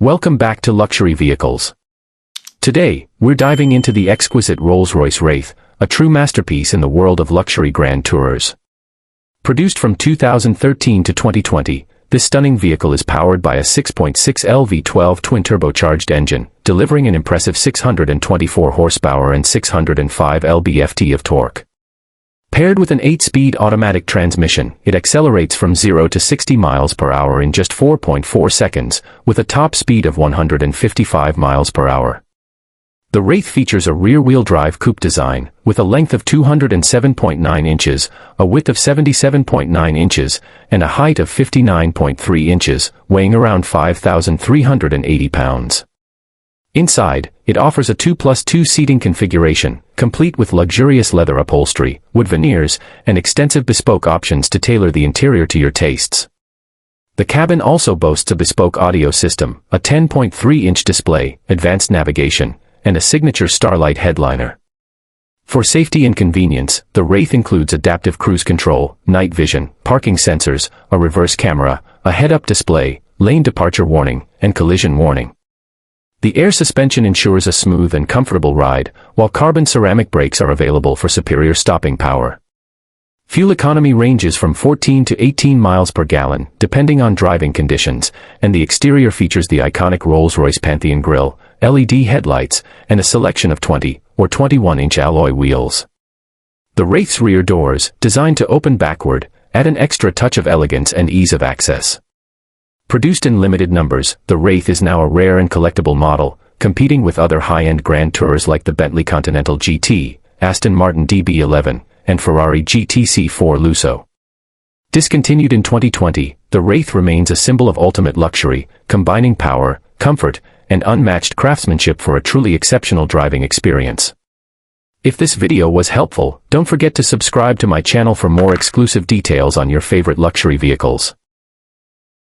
Welcome back to Luxury Vehicles. Today, we're diving into the exquisite Rolls-Royce Wraith, a true masterpiece in the world of luxury grand tourers. Produced from 2013 to 2020, this stunning vehicle is powered by a 6.6 V12 twin-turbocharged engine, delivering an impressive 624 horsepower and 605 lb-ft of torque. Paired with an 8-speed automatic transmission, it accelerates from 0 to 60 miles per hour in just 4.4 seconds, with a top speed of 155 miles per hour. The Wraith features a rear-wheel drive coupe design, with a length of 207.9 inches, a width of 77.9 inches, and a height of 59.3 inches, weighing around 5,380 pounds. Inside, it offers a 2+2 seating configuration, complete with luxurious leather upholstery, wood veneers, and extensive bespoke options to tailor the interior to your tastes. The cabin also boasts a bespoke audio system, a 10.3-inch display, advanced navigation, and a signature Starlight headliner. For safety and convenience, the Wraith includes adaptive cruise control, night vision, parking sensors, a reverse camera, a head-up display, lane departure warning, and collision warning. The air suspension ensures a smooth and comfortable ride, while carbon ceramic brakes are available for superior stopping power. Fuel economy ranges from 14 to 18 miles per gallon, depending on driving conditions, and the exterior features the iconic Rolls-Royce Pantheon grille, LED headlights, and a selection of 20 or 21-inch alloy wheels. The Wraith's rear doors, designed to open backward, add an extra touch of elegance and ease of access. Produced in limited numbers, the Wraith is now a rare and collectible model, competing with other high-end grand tours like the Bentley Continental GT, Aston Martin DB11, and Ferrari GTC4 Lusso. Discontinued in 2020, the Wraith remains a symbol of ultimate luxury, combining power, comfort, and unmatched craftsmanship for a truly exceptional driving experience. If this video was helpful, don't forget to subscribe to my channel for more exclusive details on your favorite luxury vehicles.